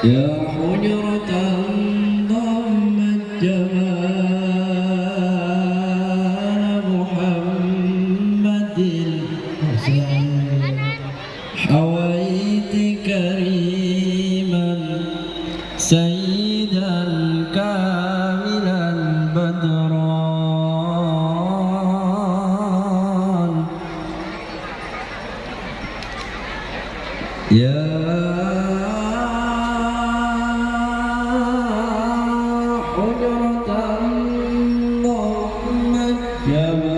يا حجرة ضمت جمال محمد حويت كريما سيدا كاملا بدران يا حجرة ضمت جمال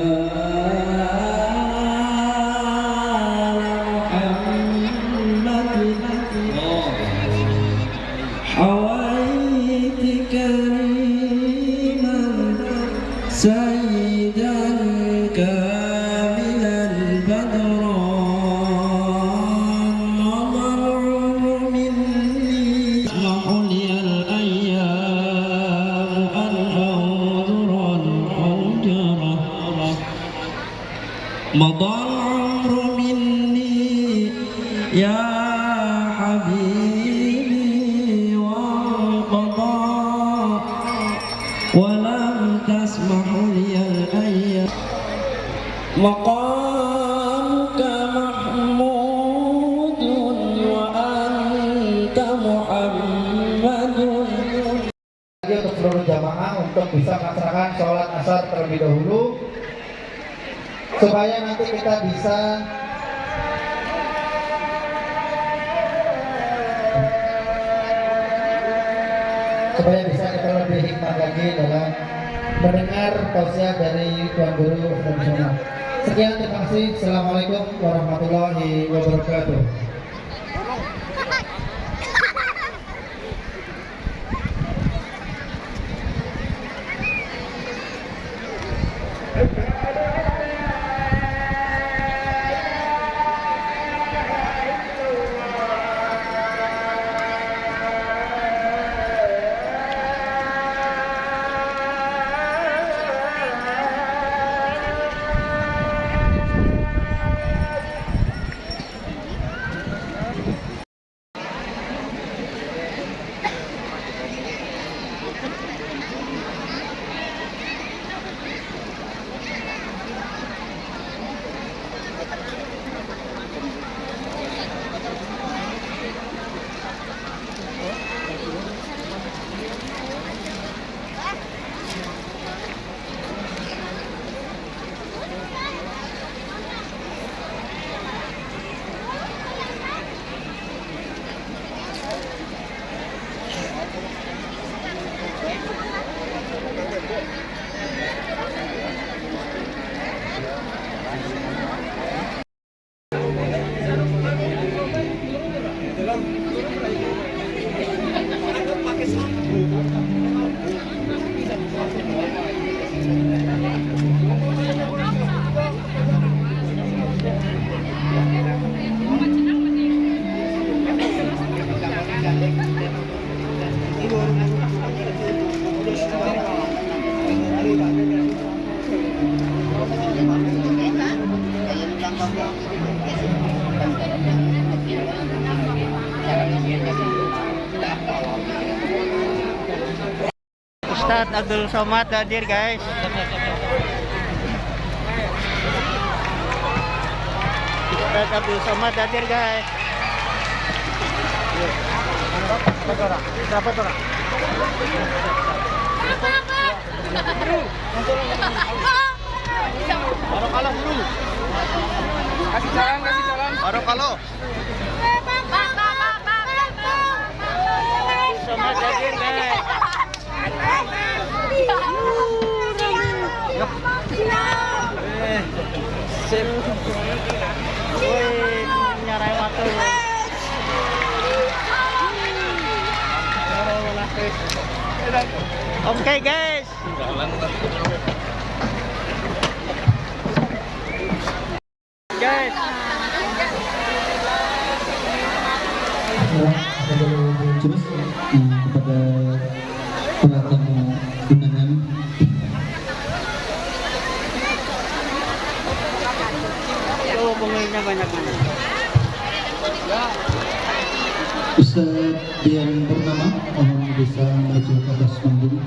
محمد حويت كريما سيدا كاملا بدران نظر مني اسمح لي الأيام أن أنظر الحجرة مضى العمر مني يا حبيبي وانقضى ولم تسمح لي الأيام مقامك محمود وأنت محمد. Untuk seluruh jamaah untuk bisa melaksanakan sholat asar terlebih dahulu supaya nanti kita bisa kita lebih hikmat lagi dalam mendengar tausiah dari Tuan Guru Nasional. Sekian, terima kasih. Assalamualaikum warahmatullahi wabarakatuh. Ustadz Abdul Somad hadir, guys. Ustadz Abdul Somad hadir, guys. Berapa orang? Baru kalau dulu. Kasih jalan. Baru kalau. Somad hadir, guys. Sip. Woi, nyarai matu. Oke, guys. Guys. Terus kepada para tamu undangan, Tuh, bunginya banyak banget. Ustaz Dian Purnama mohon bisa maju ke atas panggung.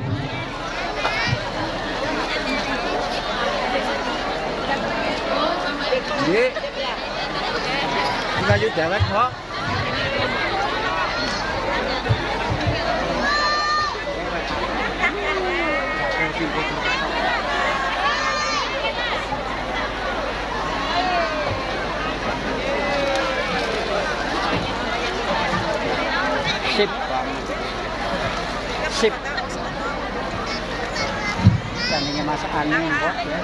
Jadi, lanjut jalan kok. Sip. Sip. Seandainya masa angin kok ya.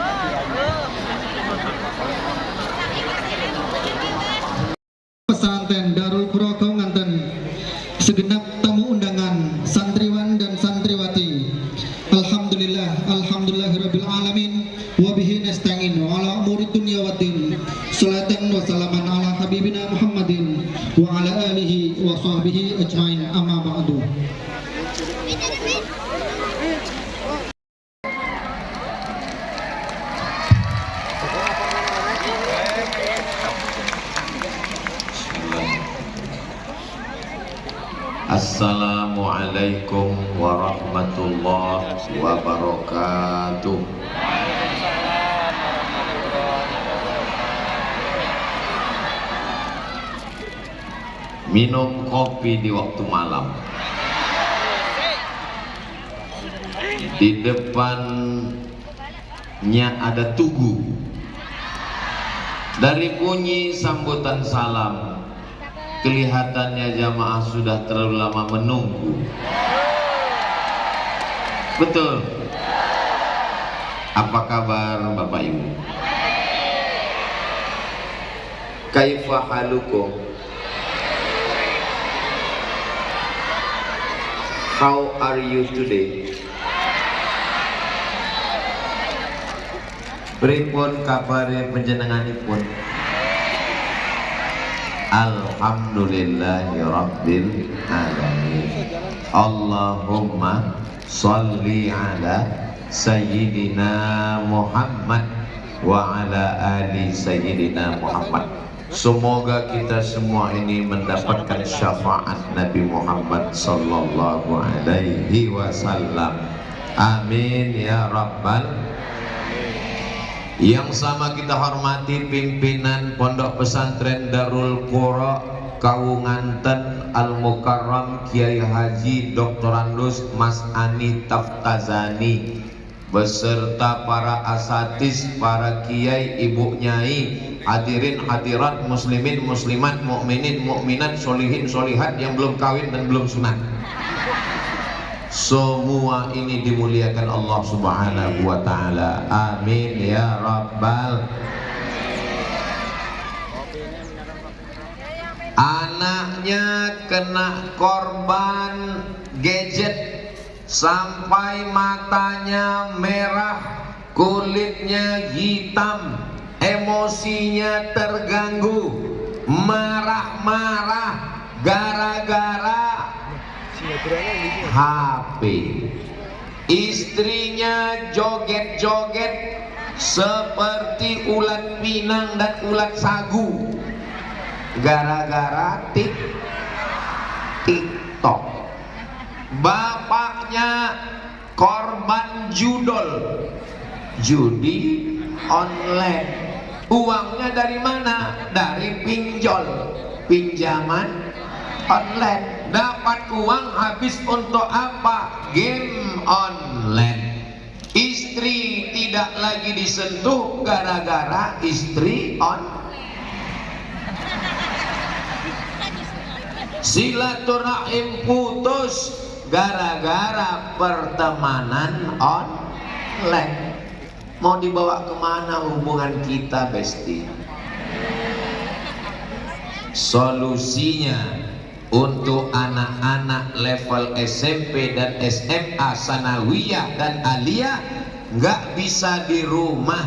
Pesantren Darul Qur'an nganten segenap tamu undangan santriwan dan santriwati. Alhamdulillahirabbil alamin wa bihi nasta'in wa ala umuri dunya waddin. Salatan wa salaman ala habibina Muhammadin wa ala alihi wa sahbihi ajmain, amma ba'du. Assalamualaikum warahmatullahi wabarakatuh. Minum kopi di waktu malam. Di depannya ada tugu. Dari bunyi sambutan salam, kelihatannya jamaah sudah terlalu lama menunggu. Betul. Apa kabar Bapak Ibu? Kaifa halukum? How are you today? Pripun kabare panjenenganipun? Alhamdulillahi Rabbil Alamin. Allahumma salli ala Sayyidina Muhammad wa ala ali Sayyidina Muhammad. Semoga kita semua ini mendapatkan syafaat Nabi Muhammad sallallahu alaihi wasallam. Amin ya Rabbal. Yang sama kita hormati pimpinan Pondok Pesantren Darul Qur'an Kawunganten Al-Mukarram Kiai Haji Dr. Andus Mas Ani Taftazani beserta para asatis, para kiai, ibu nyai, hadirin hadirat, muslimin muslimat, mukminin mukminat, solihin solihat yang belum kawin dan belum sunat. Semua ini dimuliakan Allah Subhanahu wa taala. Amin ya rabbal. Anaknya kena korban gadget sampai matanya merah, kulitnya hitam, emosinya terganggu, marah-marah gara-gara HP. Istrinya joget-joget seperti ulat pinang dan ulat sagu gara-gara TikTok. Bapaknya korban judi online. Uangnya dari mana? Dari pinjaman online. Dapat uang habis untuk apa? Game online. Istri tidak lagi disentuh gara-gara istri silaturahim putus gara-gara pertemanan online. Mau dibawa kemana hubungan kita, Besti? Solusinya untuk anak-anak level SMP dan SMA, sanawiyah dan aliyah, nggak bisa di rumah.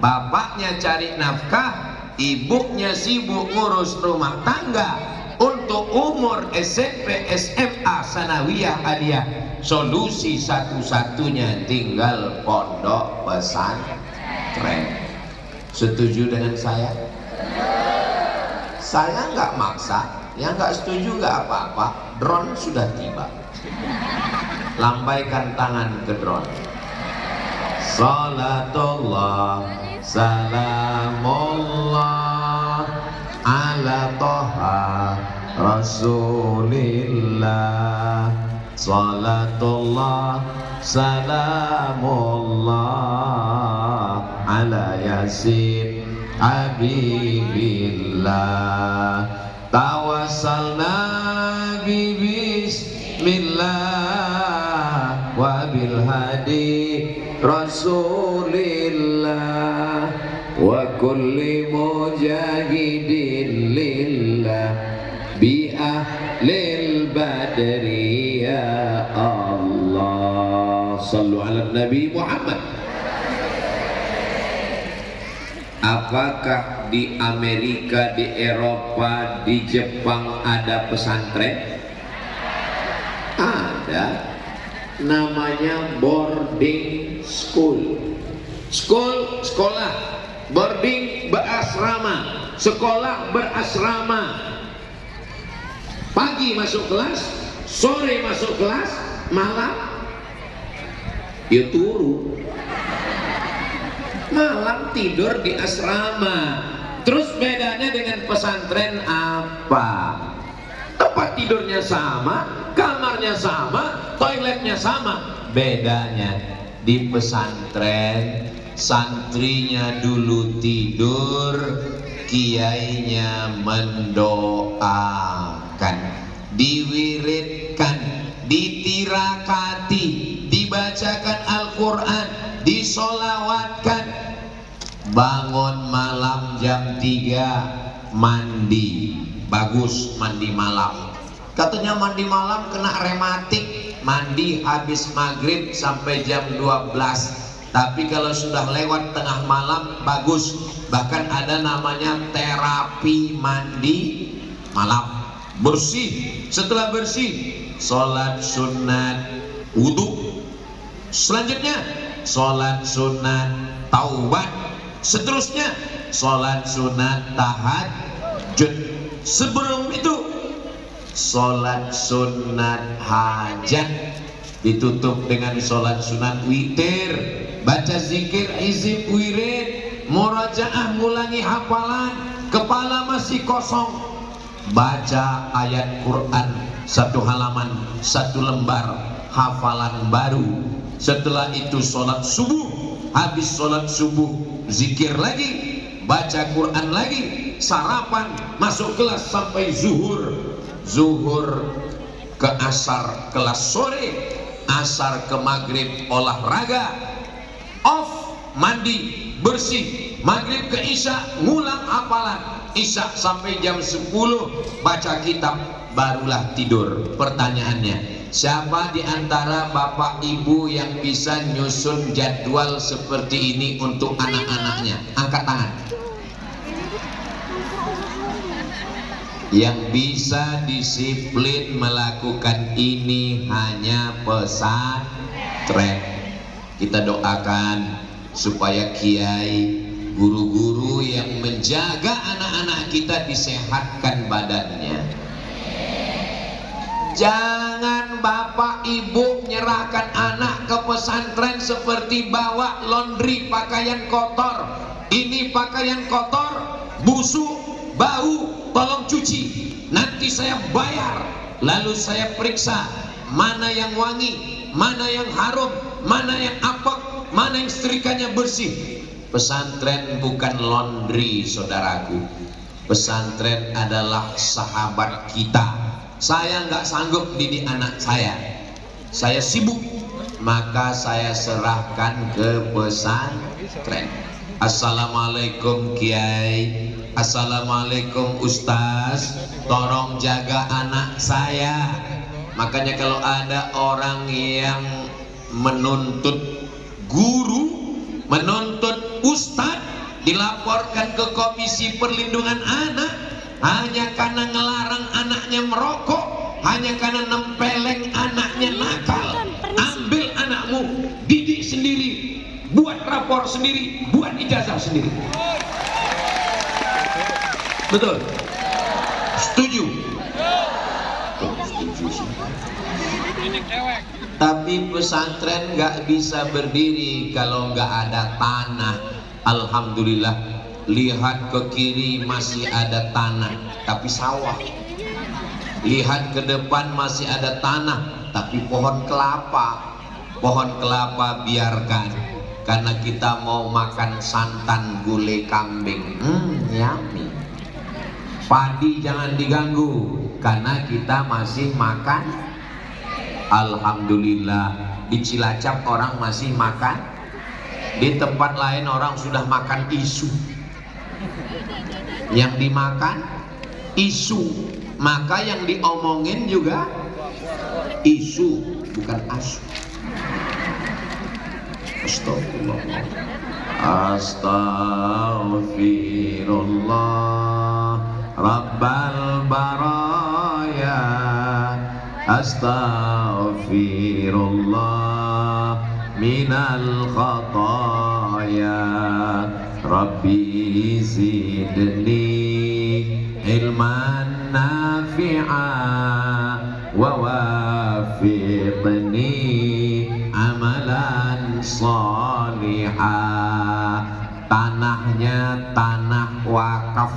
Bapaknya cari nafkah, ibunya sibuk ngurus rumah tangga. Untuk umur SMP, SMA, sanawiyah, aliyah, solusi satu-satunya tinggal pondok pesantren. Setuju dengan saya? Saya nggak maksa. Yang nggak setuju nggak apa-apa, drone sudah tiba. Lambaikan tangan ke drone. Salatullah salamullah ala toha rasulillah. Salatullah salamullah ala yasin habibillah. Tawassalna bi bismillah wa bil hadi rasulillah wa kulli mujahidin lillah bi ahlil badri ya Allah. Sallu ala Nabi Muhammad. Apakah di Amerika, di Eropa, di Jepang ada pesantren? Ada. Namanya boarding school. Sekolah. Boarding berasrama. Sekolah berasrama. Pagi masuk kelas, sore masuk kelas, malam ya turu. Malam tidur di asrama. Terus bedanya dengan pesantren apa? Tempat tidurnya sama, kamarnya sama, toiletnya sama. Bedanya di pesantren santrinya dulu tidur, kiainya mendoakan, diwiridkan, ditirakati, dibacakan Al-Quran, disolawatkan. Bangun malam jam 3 mandi, bagus mandi malam. Katanya mandi malam kena rematik, mandi habis maghrib sampai jam 12. Tapi kalau sudah lewat tengah malam bagus. Bahkan ada namanya terapi mandi malam. Bersih, setelah bersih sholat sunat wudhu. Selanjutnya sholat sunat taubat. Seterusnya sholat sunat tahajud. Sebelum itu sholat sunat hajat, ditutup dengan sholat sunat witir, baca zikir hizib wirid, murajaah ngulangi hafalan, kepala masih kosong, baca ayat Quran 1 halaman 1 lembar, hafalan baru. Setelah itu sholat subuh. Habis sholat subuh zikir lagi, baca Quran lagi, sarapan, masuk kelas sampai zuhur. Zuhur ke asar kelas sore, asar ke maghrib olahraga, off mandi bersih, maghrib ke isya ngulang hafalan, isya sampai jam 10 baca kitab, barulah tidur. Pertanyaannya, siapa di antara bapak ibu yang bisa nyusun jadwal seperti ini untuk anak-anaknya? Angkat tangan. Yang bisa disiplin melakukan ini hanya pesantren. Kita doakan supaya kiai, guru-guru yang menjaga anak-anak kita disehatkan badannya. Jangan bapak ibu menyerahkan anak ke pesantren seperti bawa laundry, pakaian kotor. Ini pakaian kotor, busuk, bau, tolong cuci. Nanti saya bayar. Lalu saya periksa mana yang wangi, mana yang harum, mana yang apek, mana yang setrikanya bersih. Pesantren bukan laundry, saudaraku. Pesantren adalah sahabat kita. Saya nggak sanggup didik anak saya sibuk, maka saya serahkan ke pesantren. Assalamualaikum Kiai, assalamualaikum Ustaz, tolong jaga anak saya. Makanya kalau ada orang yang menuntut guru, menuntut ustaz, dilaporkan ke Komisi Perlindungan Anak hanya karena ngelarang anaknya merokok, hanya karena nempeleng anaknya nakal. Ambil anakmu, didik sendiri, buat rapor sendiri, buat ijazah sendiri. Betul? Setuju? Tapi pesantren nggak bisa berdiri kalau nggak ada tanah. Alhamdulillah, lihat ke kiri masih ada tanah tapi sawah. Lihat ke depan masih ada tanah tapi pohon kelapa. Pohon kelapa biarkan, karena kita mau makan santan gulai kambing. Yummy. Padi jangan diganggu karena kita masih makan. Alhamdulillah, di Cilacap orang masih makan. Di tempat lain orang sudah makan isu. Yang dimakan isu, maka yang diomongin juga isu, bukan asu. Astagfirullah. Astaghfirullah Rabbal baraya. Astaghfirullah minal khataya. Rabbi zidni ilman nafi'a wa wafiqni amalan salihah. Tanahnya tanah wakaf,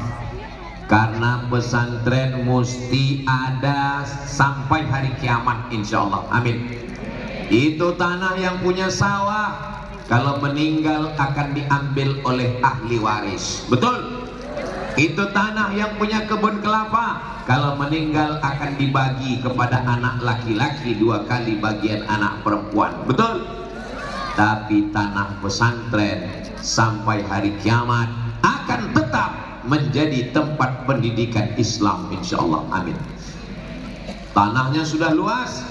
karena pesantren mesti ada sampai hari kiamat insyaallah. Amin. Itu tanah yang punya sawah, kalau meninggal akan diambil oleh ahli waris. Betul. Itu tanah yang punya kebun kelapa, kalau meninggal akan dibagi kepada anak laki-laki 2 kali bagian anak perempuan. Betul. Tapi tanah pesantren sampai hari kiamat akan tetap menjadi tempat pendidikan Islam insyaallah. Amin. Tanahnya sudah luas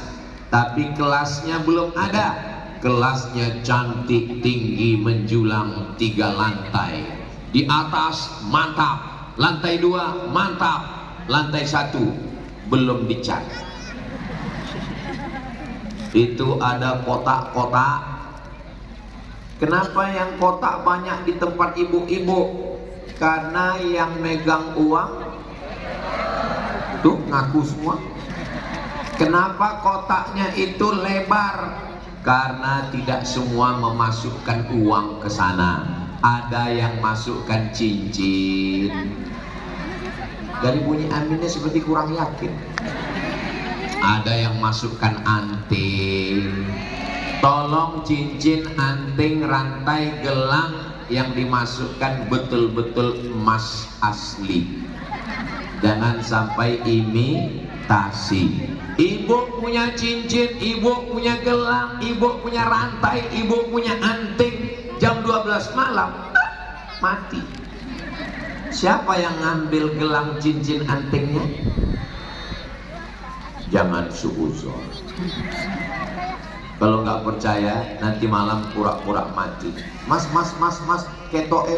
tapi kelasnya belum ada. Kelasnya cantik, tinggi, menjulang 3 lantai. Di atas mantap, lantai 2 mantap, lantai 1 belum dicat. Itu ada kotak-kotak. Kenapa yang kotak banyak di tempat ibu-ibu? Karena yang megang uang tuh ngaku semua. Kenapa kotaknya itu lebar? Karena tidak semua memasukkan uang ke sana. Ada yang masukkan cincin. Dari bunyi aminnya seperti kurang yakin. Ada yang masukkan anting. Tolong cincin, anting, rantai, gelang yang dimasukkan betul-betul emas asli. Jangan sampai imitasi. Ibu punya cincin, ibu punya gelang, ibu punya rantai, ibu punya anting. Jam 12 malam mati. Siapa yang ngambil gelang, cincin, antingnya? Jangan suuzon. Kalau nggak percaya, nanti malam pura-pura mati. Mas, ketoe.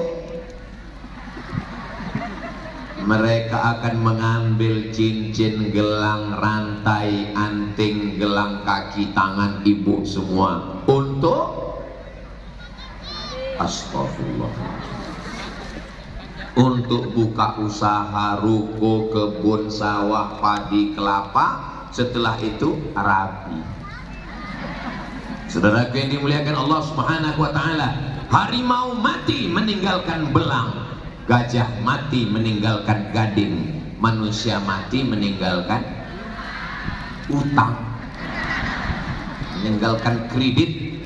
Mereka akan mengambil cincin, gelang, rantai, anting, gelang kaki, tangan ibu semua untuk astagfirullah, untuk buka usaha, ruko, kebun, sawah, padi, kelapa. Setelah itu rabi. Saudaraku yang dimuliakan Allah Subhanahu wa taala, harimau mati meninggalkan belang, gajah mati meninggalkan gading, manusia mati meninggalkan utang, meninggalkan kredit.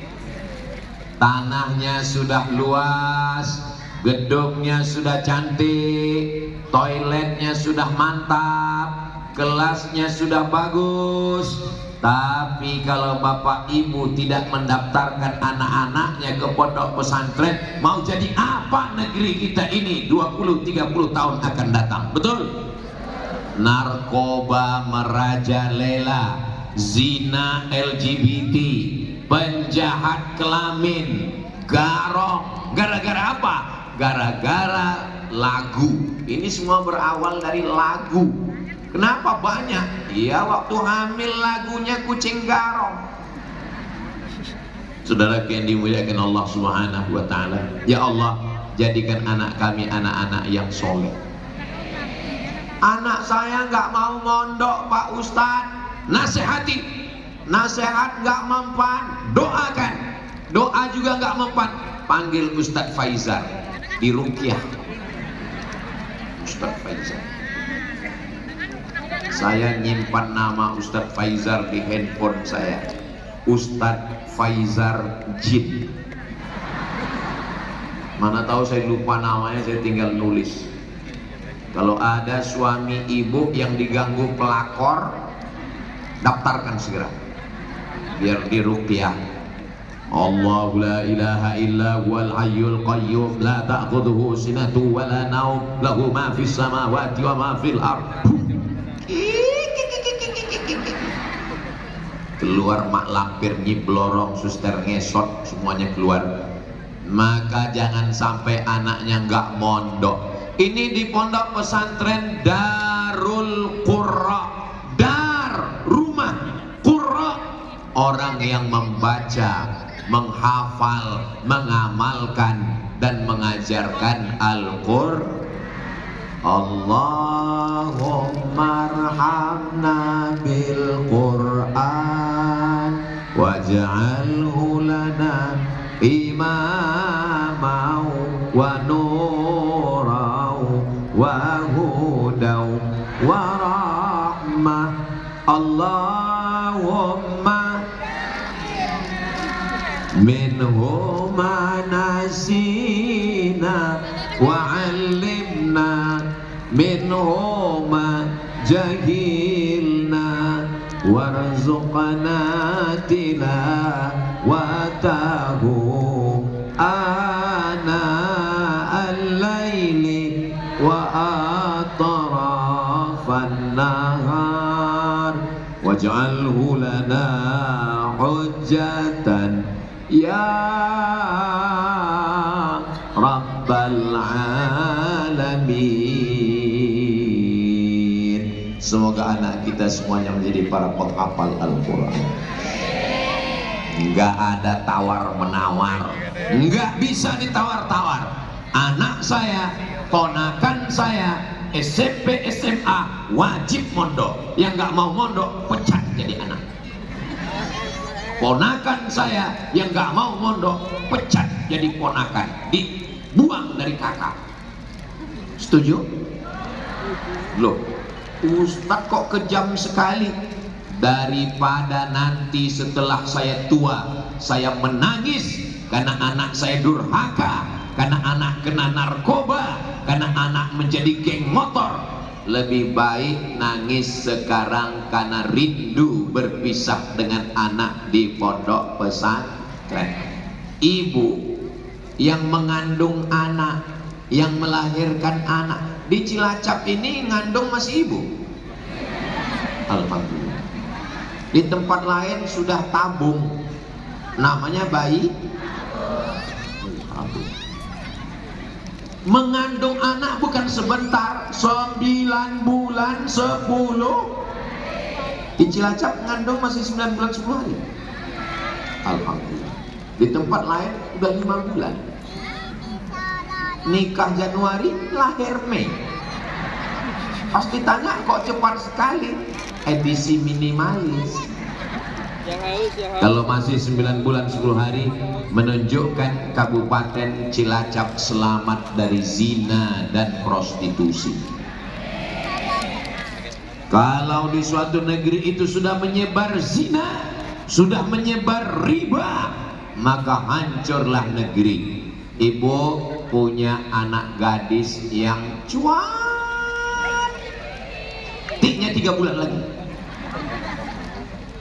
Tanahnya sudah luas, gedungnya sudah cantik, toiletnya sudah mantap, kelasnya sudah bagus. Tapi kalau bapak ibu tidak mendaftarkan anak-anaknya ke pondok pesantren, mau jadi apa negeri kita ini 20-30 tahun akan datang? Betul? Narkoba merajalela, zina, LGBT, penjahat kelamin, garong. Gara-gara apa? Gara-gara lagu. Ini semua berawal dari lagu. Kenapa banyak? Ya waktu hamil lagunya kucing garong. Saudara yang dimuliakan Allah Subhanahu wa taala, ya Allah, jadikan anak kami anak-anak yang soleh. Anak saya nggak mau mondok Pak Ustadz, nasihati. Nasihat nggak mempan, doakan. Doa juga nggak mempan, panggil Ustadz Faizar di Ruqyah. Ustadz Faizar. Saya nyimpan nama Ustadz Faizar di handphone saya. Ustadz Faizar Jin. Mana tahu saya lupa namanya, saya tinggal nulis. Kalau ada suami ibu yang diganggu pelakor, daftarkan segera biar di Ruqyah. Allahu la ilaha illa huwal hayyul qayyum la ta'khudhuhu sinatun wa la naum lahu ma fis samawati wa ma fil ardh. Keluar mak lampir, nyiblorong, suster ngesot, semuanya keluar. Maka jangan sampai anaknya nggak mondok. Ini di pondok pesantren Darul Qurra. Dar, rumah. Qurra, orang yang membaca, menghafal, mengamalkan dan mengajarkan Al-Qur'an. Allahumma arhamna bil Qur'an waj'alhu lana imamau wa nurau wa hudau wa rahmah. Allahumma minhu ma nasina wa 'allimna minhu ma jahilna warzuqna tilawatahu ana al-laili wa atrafan nahar waj'alhu lana hujjatan ya rabbal alamin. Semoga anak kita semuanya menjadi para penghafal Al-Quran. Enggak ada tawar-menawar, enggak bisa ditawar-tawar. Anak saya, ponakan saya, SMP, SMA wajib mondok. Yang enggak mau mondok pecat jadi anak. Ponakan saya yang enggak mau mondok pecat jadi ponakan, dibuang dari kakak. Setuju? Loh, Ustadz kok kejam sekali? Daripada nanti setelah saya tua saya menangis karena anak saya durhaka, karena anak kena narkoba, karena anak menjadi geng motor, lebih baik nangis sekarang karena rindu berpisah dengan anak di pondok pesantren. Ibu yang mengandung anak, yang melahirkan anak di Cilacap ini ngandung masih ibu. Alhamdulillah. Di tempat lain sudah tabung, namanya bayi tabung. Mengandung anak bukan sebentar, 9 bulan 10. Di Cilacap ngandung masih 9 bulan 10 hari. Alhamdulillah. Di tempat lain udah 5 bulan. Nikah Januari, lahir Mei. Pasti tanya kok cepat sekali. Edisi minimalis. Kalau masih 9 bulan 10 hari, menunjukkan Kabupaten Cilacap selamat dari zina dan prostitusi. Kalau di suatu negeri itu sudah menyebar zina, sudah menyebar riba, maka hancurlah negeri. Ibu punya anak gadis yang cuan, tiknya 3 bulan lagi.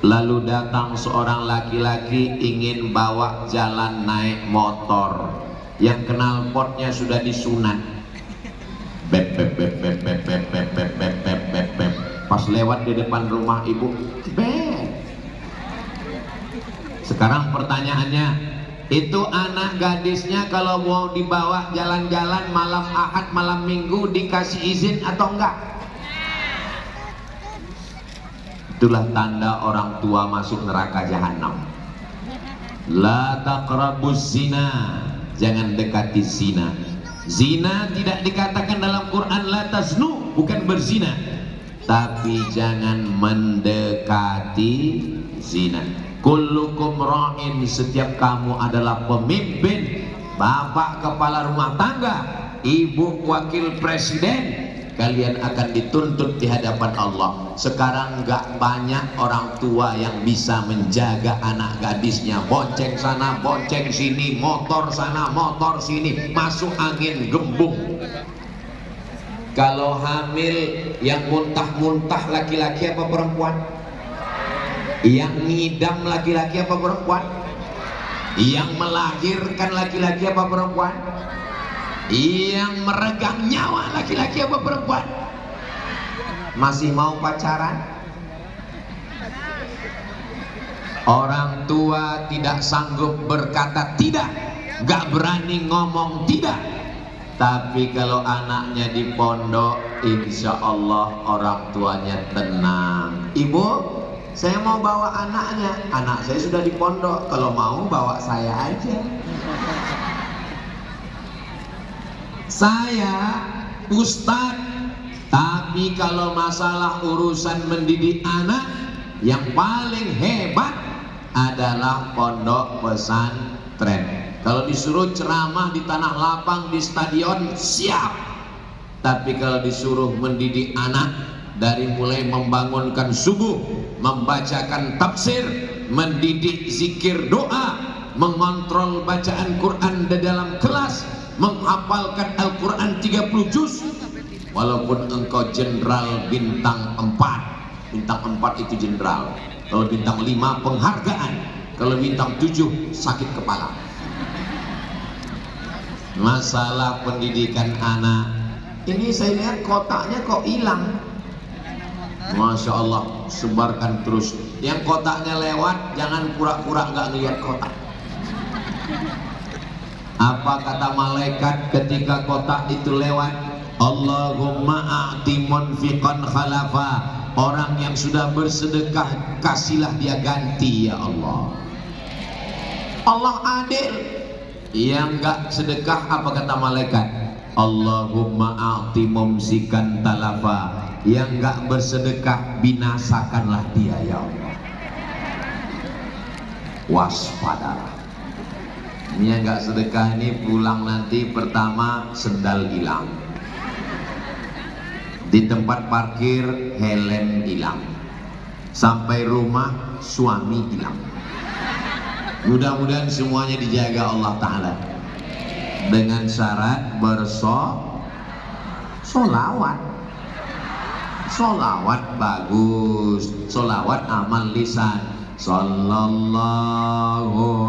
Lalu datang seorang laki-laki ingin bawa jalan naik motor, yang knalpotnya sudah disunat. Bep bep bep bep bep bep bep bep bep bep bep bep. Pas lewat di depan rumah ibu, bep. Sekarang pertanyaannya, itu anak gadisnya kalau mau dibawa jalan-jalan malam Ahad, malam Minggu dikasih izin atau enggak? Itulah tanda orang tua masuk neraka jahanam. La taqrabuz zina, jangan dekati zina. Zina tidak dikatakan dalam Quran la taznu, bukan berzina, tapi jangan mendekati zina. Kullukum ra'in, setiap kamu adalah pemimpin. Bapak kepala rumah tangga, ibu wakil presiden, kalian akan dituntut di hadapan Allah. Sekarang nggak banyak orang tua yang bisa menjaga anak gadisnya. Bonceng sana, bonceng sini, motor sana, motor sini, masuk angin gembung. Kalau hamil yang muntah-muntah laki-laki apa perempuan? Yang ngidam laki-laki apa perempuan? Yang melahirkan laki-laki apa perempuan? Yang meregang nyawa laki-laki apa perempuan? Masih mau pacaran? Orang tua tidak sanggup berkata tidak, gak berani ngomong tidak. Tapi kalau anaknya di pondok, insya Allah orang tuanya tenang. Ibu, saya mau bawa anaknya. Anak saya sudah di pondok, kalau mau bawa saya aja. Saya ustadz, tapi kalau masalah urusan mendidik anak, yang paling hebat adalah pondok pesantren. Kalau disuruh ceramah di tanah lapang, di stadion, siap. Tapi kalau disuruh mendidik anak, dari mulai membangunkan subuh, membacakan tafsir, mendidik zikir doa, mengontrol bacaan Quran di dalam kelas, menghafalkan Al-Quran 30 juz. Walaupun engkau jenderal bintang 4, bintang 4 itu jenderal, kalau bintang 5 penghargaan, kalau bintang 7 sakit kepala. Masalah pendidikan anak ini saya lihat kotaknya kok hilang. Masya Allah, sebarkan terus. Yang kotaknya lewat, jangan pura-pura nggak ngeliat kotak. Apa kata malaikat ketika kotak itu lewat? Allahumma a'ti munfiqan khalafa. Orang yang sudah bersedekah, kasihlah dia ganti ya Allah. Allah adil. Yang enggak sedekah, apa kata malaikat? Allahumma a'ti mumsikan talafa. Yang enggak bersedekah, binasakanlah dia ya Allah. Waspadalah. Ini yang enggak sedekah ini pulang nanti pertama sendal hilang, di tempat parkir helm hilang, sampai rumah suami hilang. Mudah-mudahan semuanya dijaga Allah Ta'ala dengan syarat solawat. Solawat bagus, solawat amal lisan. Sallallahu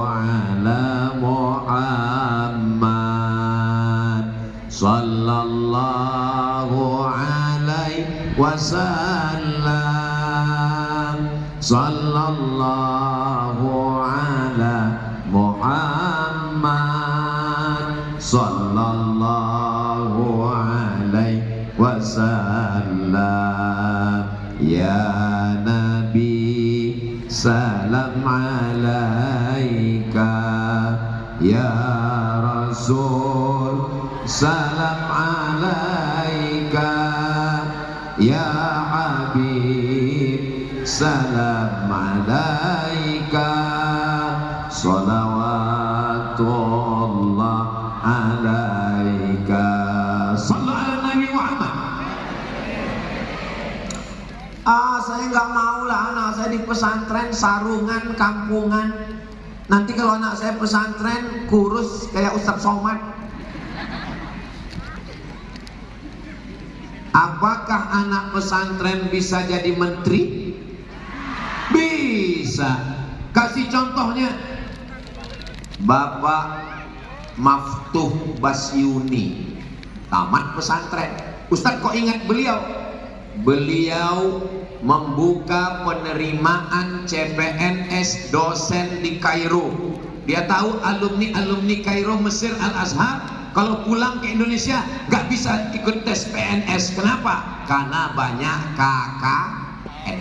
ala Muhammad, sallallahu alaihi wasallam, sallallahu ala Muhammad, sallallahu alaihi wasallam. Ya Nabi, salam alaika. Ya Rasul, salam alaika. Ya Habib, salam alaika. Salawatullah alaika. Sallu ala Nabi Muhammad. Saya nggak mau lah anak saya di pesantren sarungan kampungan. Nanti kalau anak saya pesantren kurus kayak Ustadz Somad. Apakah anak pesantren bisa jadi menteri? Bisa. Kasih contohnya. Bapak Maftuh Basyuni, tamat pesantren. Ustadz kok ingat beliau? Beliau membuka penerimaan CPNS dosen di Kairo. Dia tahu alumni Kairo Mesir Al-Azhar kalau pulang ke Indonesia gak bisa ikut tes PNS. Kenapa? Karena banyak KKN.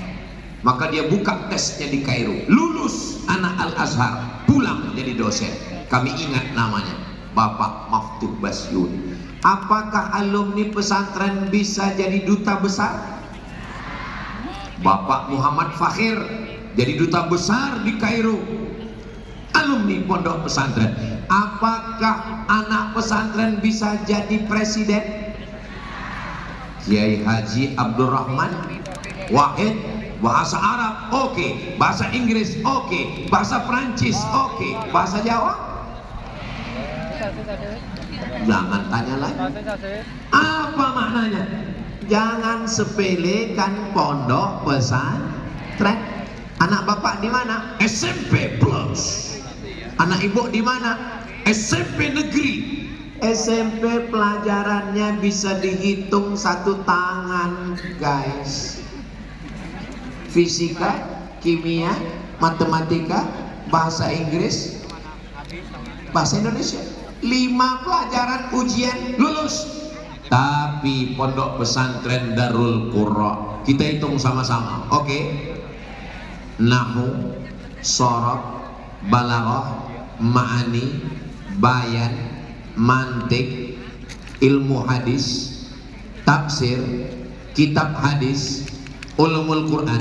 Maka dia buka tesnya di Kairo, lulus anak Al-Azhar, pulang jadi dosen. Kami ingat namanya, Bapak Maftuh Basyuni. Apakah alumni pesantren bisa jadi duta besar? Bapak Muhammad Fakhir jadi duta besar di Kairo, alumni pondok pesantren. Apakah anak pesantren bisa jadi presiden? Kiai Haji Abdurrahman Wahid, bahasa Arab oke, bahasa Inggris oke, bahasa Prancis oke, bahasa Jawa jangan tanya lagi. Apa maknanya? Jangan sepelekan pondok pesantren. Anak bapak di mana? SMP plus. Anak ibu di mana? SMP negeri. SMP pelajarannya bisa dihitung satu tangan, guys. Fisika, kimia, matematika, bahasa Inggris, bahasa Indonesia. 5 pelajaran ujian lulus. Tapi pondok pesantren Darul Qurra kita hitung sama-sama. Oke. Nahwu, sorab, balaghah, ma'ani, bayan, mantik, ilmu hadis, tafsir, kitab hadis, ulumul Quran,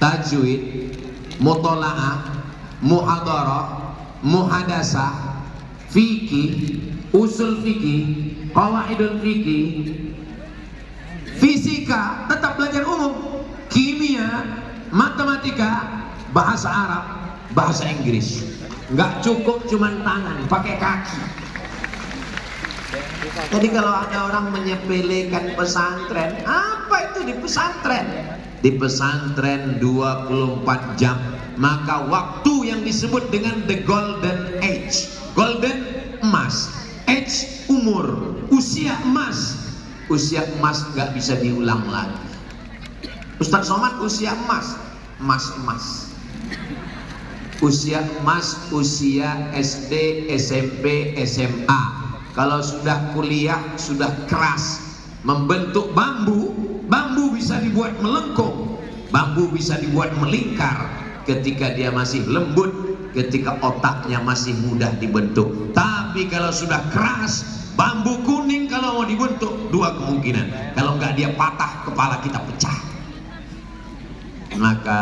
tajwid, mutola'ah, muhadarah, muhadasah, fikih, usul fikih, qawaidul fikih, fisika, tetap belajar umum, kimia, matematika, bahasa Arab, bahasa Inggris. Nggak cukup cuman tangan, pakai kaki. Jadi kalau ada orang menyepelekan pesantren, apa itu di pesantren? Di pesantren 24 jam, maka waktu yang disebut dengan the golden age, golden emas, age umur, usia emas. Usia emas nggak bisa diulang lagi. Ustaz Somad usia emas, emas. Usia emas, usia SD, SMP, SMA. Kalau sudah kuliah, sudah keras, membentuk bambu, bambu bisa dibuat melengkung, bambu bisa dibuat melingkar ketika dia masih lembut, ketika otaknya masih mudah dibentuk. Tapi kalau sudah keras, bambu kuning kalau mau dibentuk, 2 kemungkinan. Kalau enggak dia patah, kepala kita pecah. Maka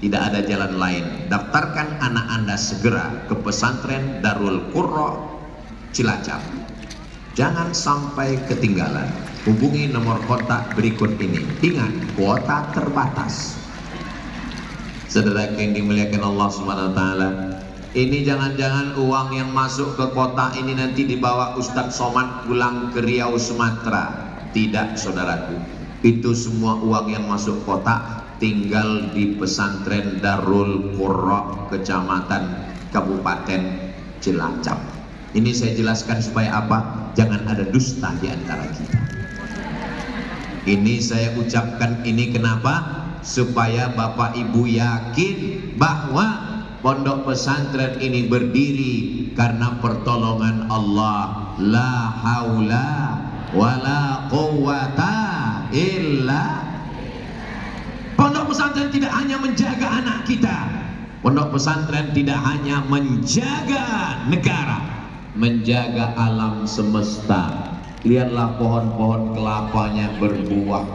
tidak ada jalan lain. Daftarkan anak Anda segera ke pesantren Darul Qurra Cilacap. Jangan sampai ketinggalan. Hubungi nomor kontak berikut ini. Ingat, kuota terbatas. Saudara yang dimuliakan Allah Subhanahu wa taala, ini jangan-jangan uang yang masuk ke kota ini nanti dibawa Ustadz Somad pulang ke Riau, Sumatera. Tidak, saudaraku. Itu semua uang yang masuk kota tinggal di pesantren Darul Qurra Kecamatan Kabupaten Cilacap. Ini saya jelaskan supaya apa? Jangan ada dusta di antara kita. Ini saya ucapkan ini kenapa? Supaya Bapak Ibu yakin bahwa pondok pesantren ini berdiri karena pertolongan Allah. La haula wala quwwata illa. Pondok pesantren tidak hanya menjaga anak kita. Pondok pesantren tidak hanya menjaga negara, menjaga alam semesta. Lihatlah pohon-pohon kelapanya berbuah,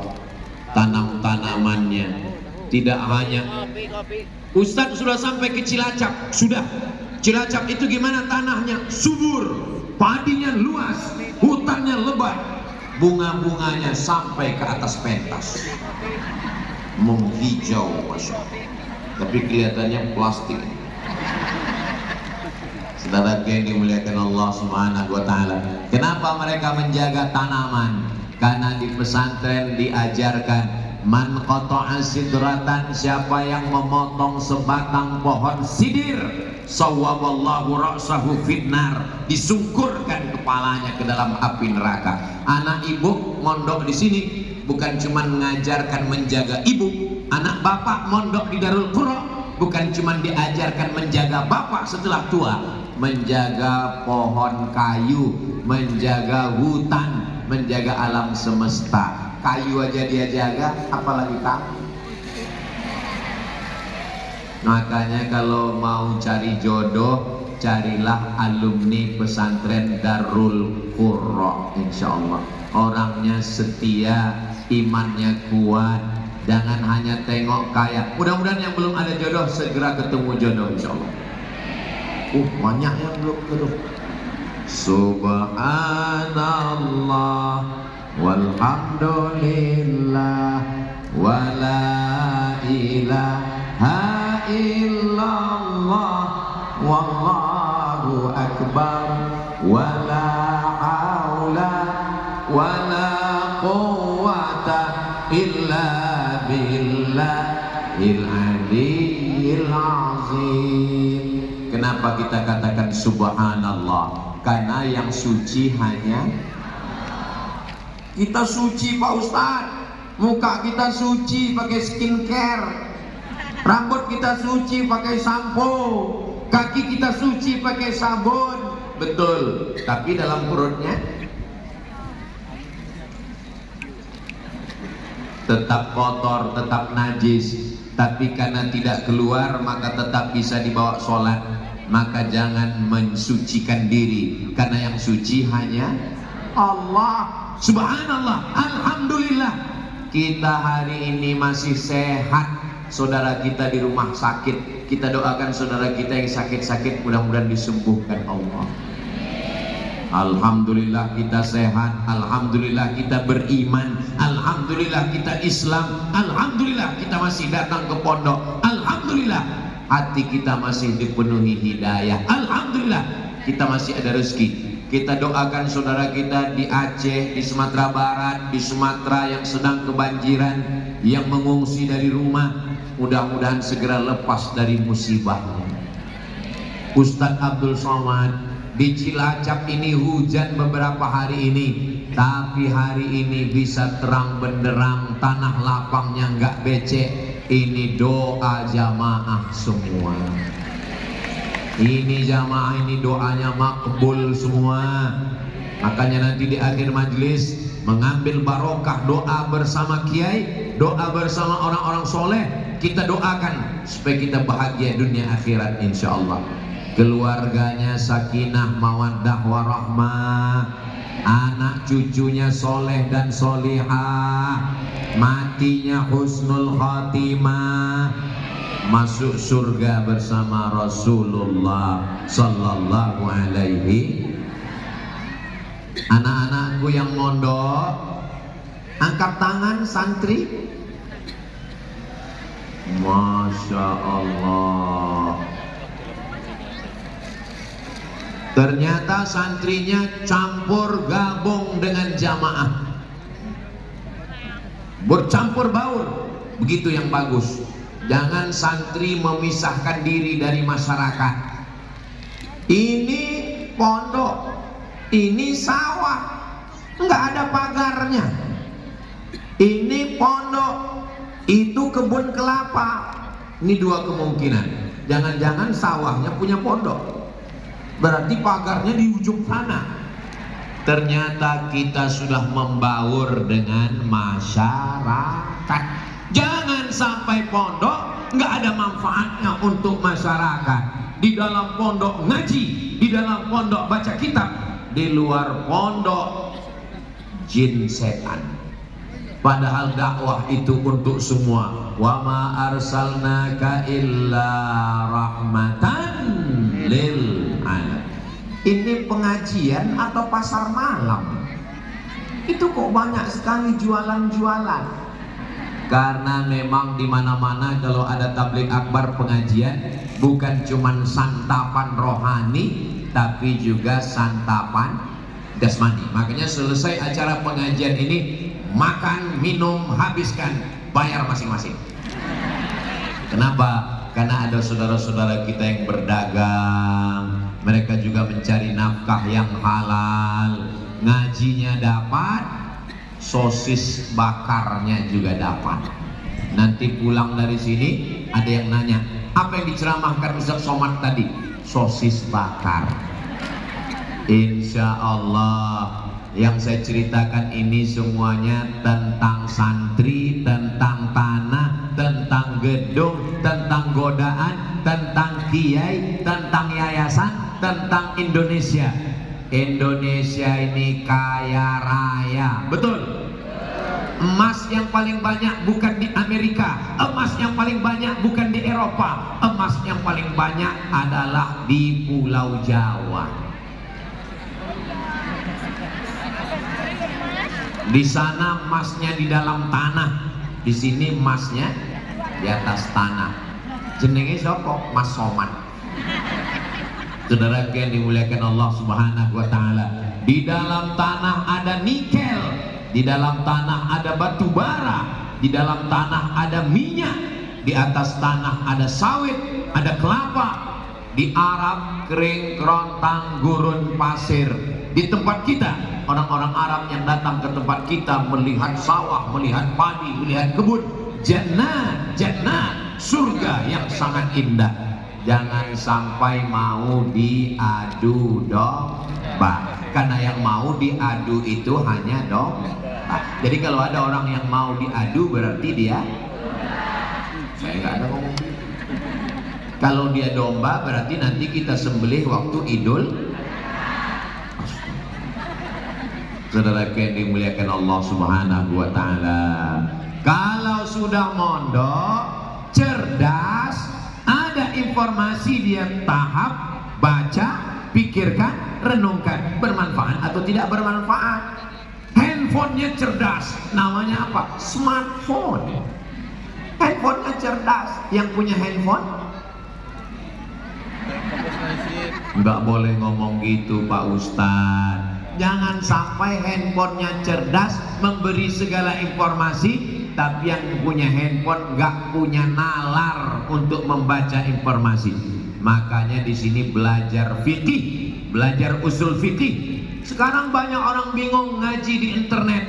tanam-tanamannya. Tidak hanya Ustadz sudah sampai ke Cilacap, sudah. Cilacap itu gimana tanahnya? Subur, padinya luas, hutannya lebat, bunga-bunganya sampai ke atas pentas, menghijau, masya Allah. Tapi kelihatannya plastik. Saudara yang dimuliakan Allah Subhanahu wa taala. Kenapa mereka menjaga tanaman? Karena di pesantren diajarkan man qata'a sidratan, siapa yang memotong sebatang pohon sidir, sawwaballahu ra'sahu finnar, disungkurkan kepalanya ke dalam api neraka. Anak ibu mondok di sini bukan cuma mengajarkan menjaga ibu, anak bapak mondok di Darul Qurra bukan cuma diajarkan menjaga bapak setelah tua, menjaga pohon kayu, menjaga hutan, menjaga alam semesta. Kayu aja dia jaga, apalagi kamu. Makanya kalau mau cari jodoh, carilah alumni pesantren Darul Qurra, insya Allah. Orangnya setia, imannya kuat, Jangan hanya tengok kaya. Mudah-mudahan yang belum ada jodoh segera ketemu jodoh insyaallah. Banyak yang belum jodoh. Subhanallah walhamdulillah wala ilaha illallah wallahu akbar wala haula wala quwwata illa billahil aliyyil azim. Kenapa kita katakan subhanallah? Karena yang suci hanya kita suci Pak Ustadz. Muka kita suci pakai skincare, rambut kita suci pakai sampo, kaki kita suci pakai sabun. Betul, tapi dalam perutnya tetap kotor, tetap najis. Tapi karena tidak keluar maka tetap bisa dibawa sholat. Maka jangan mensucikan diri, karena yang suci hanya Allah. Subhanallah, alhamdulillah kita hari ini masih sehat. Saudara kita di rumah sakit, kita doakan saudara kita yang sakit-sakit mudah-mudahan disembuhkan Allah. Alhamdulillah kita sehat, alhamdulillah kita beriman, alhamdulillah kita Islam, alhamdulillah kita masih datang ke pondok, alhamdulillah hati kita masih dipenuhi hidayah, alhamdulillah kita masih ada rezeki. Kita doakan saudara kita di Aceh, di Sumatera Barat, di Sumatera yang sedang kebanjiran, yang mengungsi dari rumah, mudah-mudahan segera lepas dari musibahnya. Ustadz Abdul Somad, di Cilacap ini hujan beberapa hari ini, tapi hari ini bisa terang benderang, tanah lapangnya nggak becek. Ini doa jamaah semua. Ini jamaah ini doanya makbul semua. Makanya nanti di akhir majelis mengambil barokah doa bersama kiai, doa bersama orang-orang soleh. Kita doakan supaya kita bahagia dunia akhirat insyaallah. Keluarganya sakinah mawaddah warahmah, anak cucunya soleh dan solihah, matinya husnul khatimah, masuk surga bersama Rasulullah sallallahu alaihi. Anak-anakku yang mondok, angkat tangan santri. Masya Allah. Ternyata santrinya campur gabung dengan jamaah, bercampur baur. Begitu yang bagus. Jangan santri memisahkan diri dari masyarakat. Ini pondok, ini sawah, nggak ada pagarnya. Ini pondok, itu kebun kelapa. Ini dua kemungkinan. Jangan-jangan sawahnya punya pondok, berarti pagarnya di ujung sana. Ternyata kita sudah membaur dengan masyarakat. Jangan sampai pondok nggak ada manfaatnya untuk masyarakat. Di dalam pondok ngaji, di dalam pondok baca kitab, di luar pondok jin setan. Padahal dakwah itu untuk semua. Wa ma arsalnaka illa rahmatan lil alamin. Ini pengajian atau pasar malam? Itu kok banyak sekali jualan-jualan. Karena memang di mana-mana kalau ada tabligh akbar pengajian, bukan cuman santapan rohani, tapi juga santapan jasmani. Makanya selesai acara pengajian ini, makan, minum, habiskan, bayar masing-masing. Kenapa? Karena ada saudara-saudara kita yang berdagang, mereka juga mencari nafkah yang halal, ngajinya dapat, sosis bakarnya juga dapat. Nanti pulang dari sini ada yang nanya, apa yang diceramahkan Ustaz Somad tadi? Sosis bakar. Insya Allah yang saya ceritakan ini semuanya tentang santri, tentang tanah, tentang gedung, tentang godaan, tentang kiai, tentang yayasan, tentang Indonesia. Indonesia ini kaya raya, betul? Emas yang paling banyak bukan di Amerika, emas yang paling banyak bukan di Eropa, emas yang paling banyak adalah di Pulau Jawa. Di sana emasnya di dalam tanah, di sini emasnya di atas tanah. Jenenge sapa? Mas Soman. Saudara yang dimuliakan Allah Subhanahu wa taala, di dalam tanah ada nikel, di dalam tanah ada batu bara, di dalam tanah ada minyak, di atas tanah ada sawit, ada kelapa. Di Arab kering, kerontang, gurun, pasir. Di tempat kita, orang-orang Arab yang datang ke tempat kita melihat sawah, melihat padi, melihat kebun. Jannah, jannah, surga yang sangat indah. Jangan sampai mau diadu domba, karena yang mau diadu itu hanya domba. Jadi kalau ada orang yang mau diadu berarti dia, saya nggak ada ngomong. Kalau dia domba berarti nanti kita sembelih waktu Idul. Saudara yang dimuliakan Allah Subhanahu wa taala, kalau sudah mondok, cerdas, ada informasi dia tahap, baca, pikirkan, renungkan, bermanfaat atau tidak bermanfaat. Handphonenya cerdas, namanya apa? Smartphone. Handphonenya cerdas. Yang punya handphone nggak boleh ngomong gitu Pak Ustadz. Jangan sampai handphonenya cerdas, memberi segala informasi, tapi yang punya handphone nggak punya nalar untuk membaca informasi. Makanya di sini belajar fikih, belajar usul fikih. Sekarang banyak orang bingung ngaji di internet.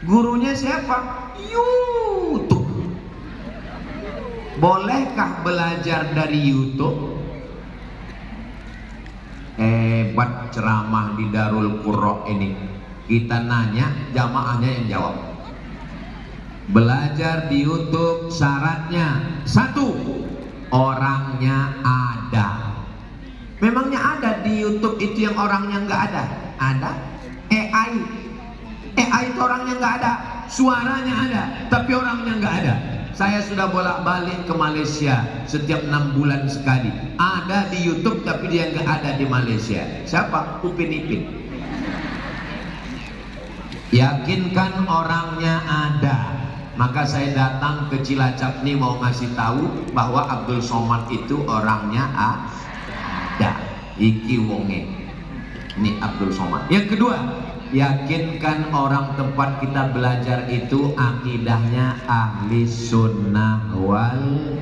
Gurunya siapa? YouTube. Bolehkah belajar dari YouTube? Hebat ceramah di Darul Qurra ini. Kita nanya, jamaahnya yang jawab. Belajar di YouTube syaratnya satu, orangnya ada. Memangnya ada di YouTube itu yang orangnya nggak ada? Ada. AI itu orangnya nggak ada, suaranya ada, tapi orangnya nggak ada. Saya sudah bolak-balik ke Malaysia setiap 6 bulan sekali. Ada di YouTube tapi dia nggak ada di Malaysia. Siapa? Upin Ipin. Yakinkan orangnya ada. Maka saya datang ke Cilacap nih mau ngasih tahu bahwa Abdul Somad itu orangnya ada. Iki wonge. Ini Abdul Somad. Yang kedua, yakinkan orang tempat kita belajar itu akidahnya ahli sunnah wal,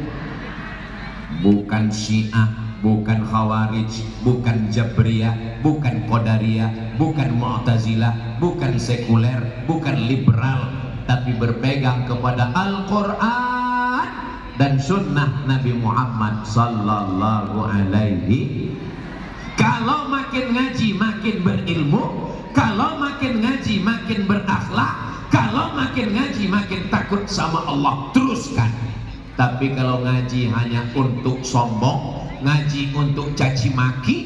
bukan syiah, bukan khawarij, bukan jabriyah, bukan qadariyah, bukan mu'tazilah, bukan sekuler, bukan liberal, tapi berpegang kepada Al-Quran dan sunnah Nabi Muhammad sallallahu alaihi. Kalau makin ngaji makin berilmu, kalau makin ngaji makin berakhlak, kalau makin ngaji makin takut sama Allah, teruskan. Tapi kalau ngaji hanya untuk sombong, ngaji untuk caci maki,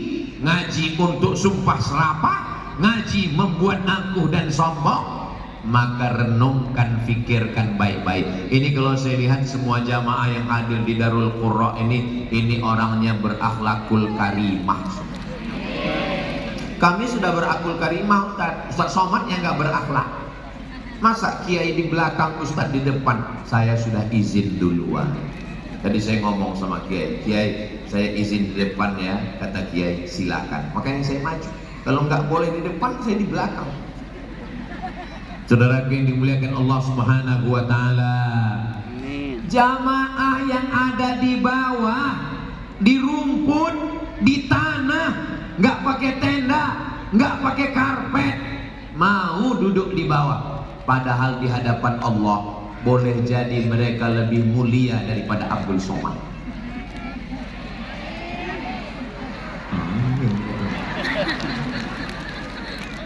ngaji untuk sumpah serapah, ngaji membuat angkuh dan sombong, maka renungkan, fikirkan baik-baik. Ini kalau saya lihat semua jamaah yang hadir di Darul Qurra ini orangnya berakhlakul karimah. Kami sudah berakul karimah, Ustaz Somad yang nggak berakhlak. Masa kiai di belakang, Ustaz di depan? Saya sudah izin duluan. Tadi saya ngomong sama kiai, kiai saya izin di depan ya, kata kiai silakan. Makanya saya maju. Kalau nggak boleh di depan, saya di belakang. Saudara yang dimuliakan Allah Subhanahu wa taala. Jamaah yang ada di bawah, di rumput, di tanah, nggak pakai tenda, nggak pakai karpet, mau duduk di bawah. Padahal di hadapan Allah boleh jadi mereka lebih mulia daripada Abdul Somad.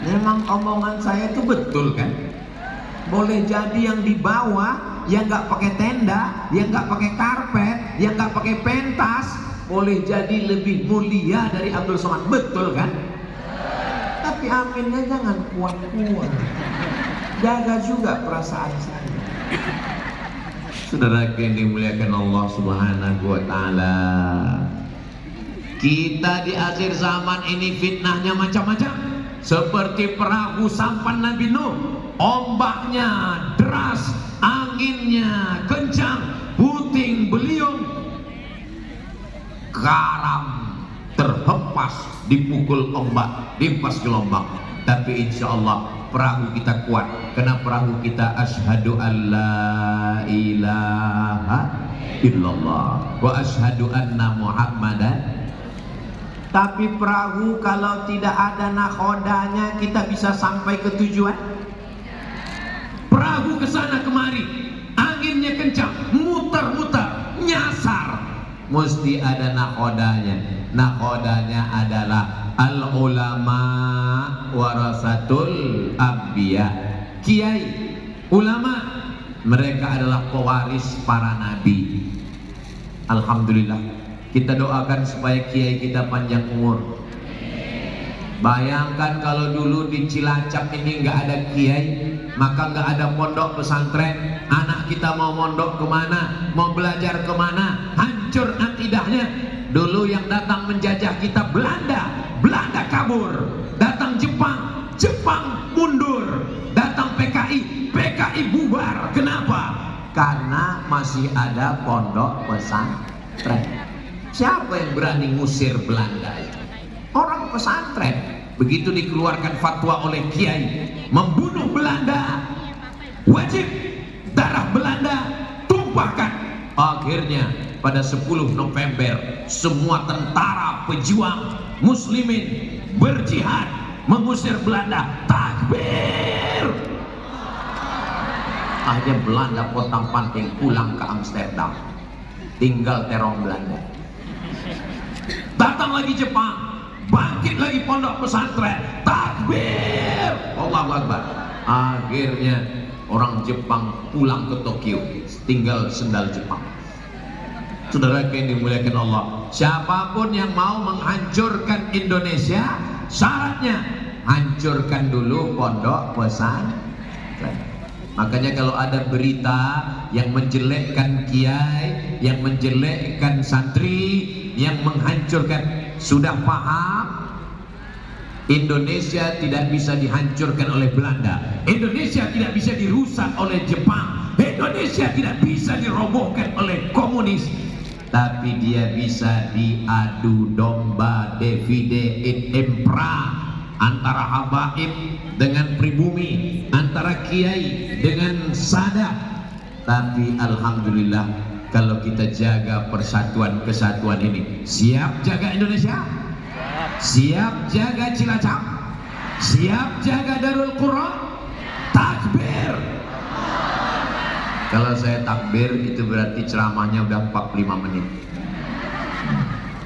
Memang omongan saya itu betul kan? Boleh jadi yang di bawah, yang nggak pakai tenda, yang nggak pakai karpet, yang nggak pakai pentas, boleh jadi lebih mulia dari Abdul Somad, betul kan? Tapi aminnya jangan kuat-kuat. jaga juga perasaan saya. Saudara yang dimuliakan Allah Subhanahu wa taala. Kita di akhir zaman ini fitnahnya macam-macam. Seperti perahu sampan Nabi Nuh, ombaknya deras, anginnya kencang, puting beliung, garam terhempas dipukul ombak, dihempas gelombang. Tapi insya Allah perahu kita kuat, karena perahu kita asyhadu alla ilaha illallah wa asyhadu anna muhammadan. Tapi perahu kalau tidak ada nakhodanya, kita bisa sampai ke tujuan? Perahu ke sana kemari, anginnya kencang, muter-muter, nyasar, mesti ada nakhodanya. Nakhodanya adalah al ulama warasatul anbiya. Kiai, ulama, mereka adalah pewaris para nabi. Alhamdulillah, kita doakan supaya kiai kita panjang umur. Bayangkan kalau dulu di Cilacap ini nggak ada kiai, maka nggak ada pondok pesantren. Anak kita mau mondok kemana, mau belajar kemana, hancur akidahnya. Dulu yang datang menjajah kita Belanda, Belanda kabur. Datang Jepang, Jepang mundur. Datang PKI, PKI bubar. Kenapa? Karena masih ada pondok pesantren. Siapa yang berani ngusir Belanda itu? Orang pesantren. Begitu dikeluarkan fatwa oleh kiai membunuh Belanda, wajib darah Belanda tumpahkan. Akhirnya pada 10 November semua tentara pejuang muslimin berjihad mengusir Belanda. Takbir. Akhirnya Belanda potang-panting pulang ke Amsterdam, tinggal terong Belanda. Datang lagi Jepang, bangkit lagi pondok pesantren, takbir, Allahu Akbar. Akhirnya orang Jepang pulang ke Tokyo, tinggal sendal Jepang. Saudara yang dimuliakan Allah, siapapun yang mau menghancurkan Indonesia, syaratnya hancurkan dulu pondok pesantren. Makanya kalau ada berita yang menjelekkan kiai, yang menjelekkan santri, yang menghancurkan, sudah paham? Indonesia tidak bisa dihancurkan oleh Belanda, Indonesia tidak bisa dirusak oleh Jepang, Indonesia tidak bisa dirobohkan oleh komunis. Tapi dia bisa diadu domba, divide et impera, antara habaib dengan pribumi, antara kiai dengan sadat. Tapi alhamdulillah, kalau kita jaga persatuan kesatuan ini, siap jaga Indonesia, siap jaga Cilacap, siap jaga Darul Qur'an. Takbir. Kalau saya takbir itu berarti ceramahnya udah 45 menit.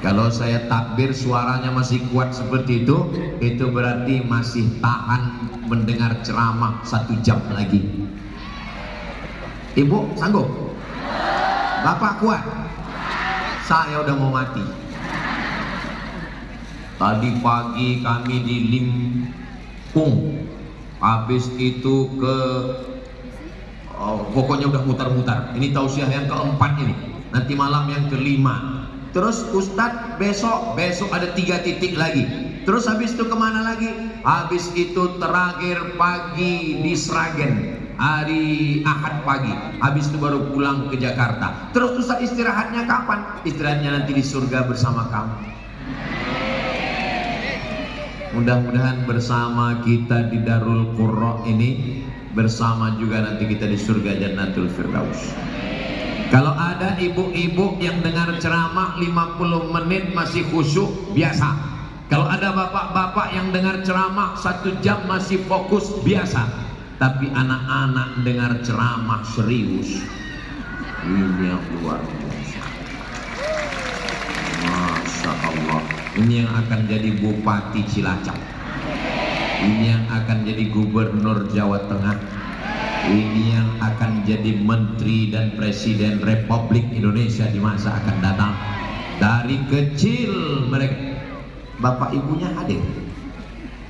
Kalau saya takbir suaranya masih kuat seperti itu berarti masih tahan mendengar ceramah 1 jam lagi. Ibu sanggup? Bapak kuat? Saya udah mau mati. Tadi pagi kami di Limpung, habis itu ke pokoknya udah mutar-mutar. Ini tausiah yang keempat ini, nanti malam yang kelima. Terus Ustadz besok ada 3 titik lagi. Terus habis itu kemana lagi? Habis itu terakhir pagi di Sragen, hari Ahad pagi. Habis itu baru pulang ke Jakarta. Terus Ustadz istirahatnya kapan? Istirahatnya nanti di surga bersama kamu. Mudah-mudahan bersama kita di Darul Qur'an ini, bersama juga nanti kita di surga Jannatul Firdaus. Kalau ada ibu-ibu yang dengar ceramah 50 menit masih khusyuk, biasa. Kalau ada bapak-bapak yang dengar ceramah 1 jam masih fokus, biasa. Tapi anak-anak dengar ceramah serius, ini yang luar biasa. Masya Allah. Ini yang akan jadi Bupati Cilacap, ini yang akan jadi Gubernur Jawa Tengah, ini yang akan jadi Menteri dan Presiden Republik Indonesia di masa akan datang. Dari kecil mereka, bapak ibunya hadir?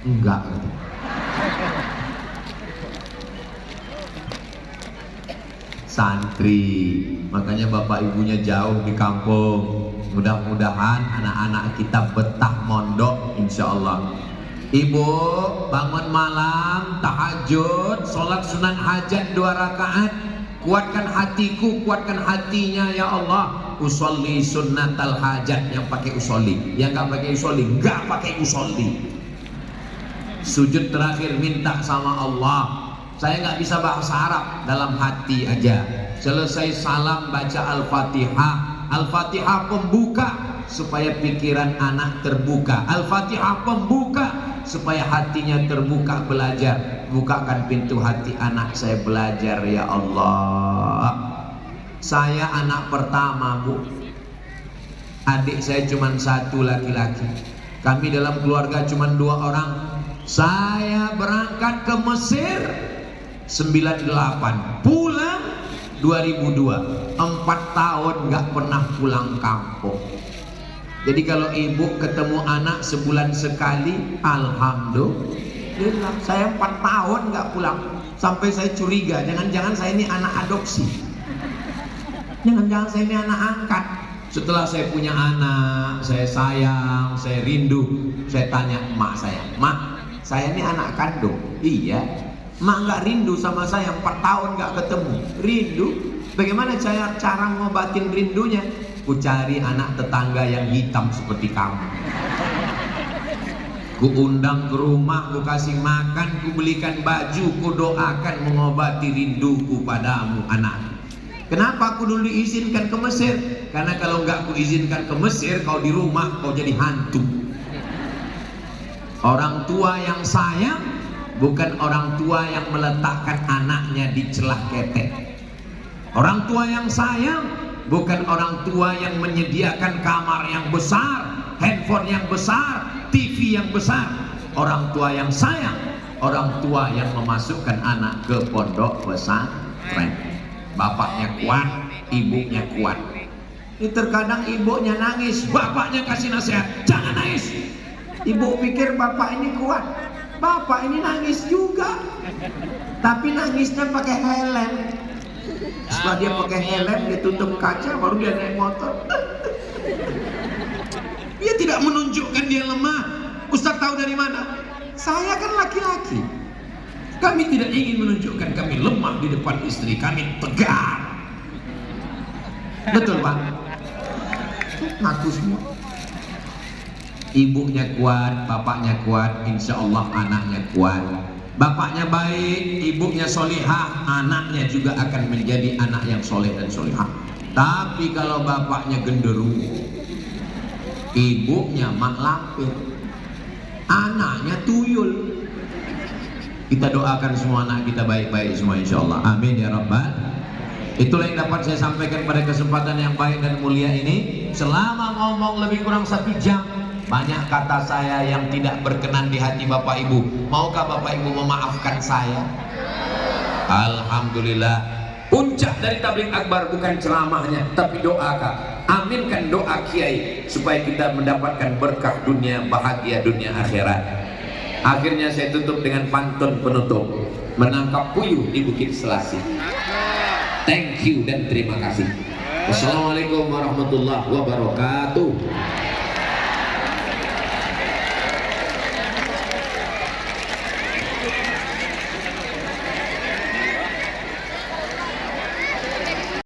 Enggak. santri. Makanya bapak ibunya jauh di kampung. Mudah-mudahan anak-anak kita betah mondok insya Allah. Ibu bangun malam, tahajud, sholat sunan hajat 2 rakaat. Kuatkan hatiku, kuatkan hatinya ya Allah. Usolli sunnatal hajat, yang pakai usolli. Yang gak pakai usolli, gak pakai usolli. Sujud terakhir minta sama Allah. Saya nggak bisa bahasa Arab, dalam hati aja. Selesai salam baca Al-Fatihah. Al-Fatihah pembuka supaya pikiran anak terbuka. Al-Fatihah pembuka supaya hatinya terbuka belajar. Bukakan pintu hati anak saya belajar ya Allah. Saya anak pertama, Bu. Adik saya cuma 1 laki-laki. Kami dalam keluarga cuma 2 orang. Saya berangkat ke Mesir 98, pulang 2002. 4 tahun nggak pernah pulang kampung. Jadi kalau ibu ketemu anak sebulan sekali, alhamdulillah. Saya 4 tahun nggak pulang, sampai saya curiga, jangan-jangan saya ini anak adopsi, jangan-jangan saya ini anak angkat. Setelah saya punya anak, saya sayang, saya rindu. Saya tanya emak saya, "Mak, saya ini anak kandung." "Iya." "Mak nggak rindu sama saya, 4 tahun nggak ketemu." "Rindu? Bagaimana cara ngobatin rindunya?" "Ku cari anak tetangga yang hitam seperti kamu. Ku undang ke rumah, ku kasih makan, ku belikan baju, ku doakan mengobati rinduku padamu anak." Kenapa aku dulu diizinkan ke Mesir? Karena kalau nggak ku izinkan ke Mesir, kau di rumah kau jadi hantu. Orang tua yang sayang bukan orang tua yang meletakkan anaknya di celah ketek. Orang tua yang sayang bukan orang tua yang menyediakan kamar yang besar, handphone yang besar, TV yang besar. Orang tua yang sayang, orang tua yang memasukkan anak ke pondok pesantren. Bapaknya kuat, ibunya kuat. Ini terkadang ibunya nangis, bapaknya kasih nasihat, "Jangan nangis." Ibu pikir bapak ini kuat, bapak ini nangis juga, tapi nangisnya pakai helm. Setelah dia pakai helm, dia tutup kaca, baru dia naik motor. Dia tidak menunjukkan dia lemah. Ustaz tahu dari mana? Saya kan laki-laki. Kami tidak ingin menunjukkan kami lemah di depan istri, kami tegar. Betul Pak? Ngaku semua. Ibunya kuat, bapaknya kuat, insya Allah anaknya kuat. Bapaknya baik, ibunya solihah, anaknya juga akan menjadi anak yang soleh dan solihah. Tapi kalau bapaknya genderuwo, ibunya mak lampir, anaknya tuyul. Kita doakan semua anak kita baik-baik semua insya Allah. Amin ya Rabbal. Itulah yang dapat saya sampaikan pada kesempatan yang baik dan mulia ini. Selama ngomong lebih kurang 1 jam, banyak kata saya yang tidak berkenan di hati Bapak Ibu. Maukah Bapak Ibu memaafkan saya? Alhamdulillah. Puncak dari tabligh akbar bukan ceramahnya, tapi doa Kak. Aminkan doa kiai supaya kita mendapatkan berkah dunia, bahagia dunia akhirat. Akhirnya saya tutup dengan pantun penutup, menangkap puyuh di Bukit Selasih. Thank you dan terima kasih. Wassalamualaikum warahmatullahi wabarakatuh.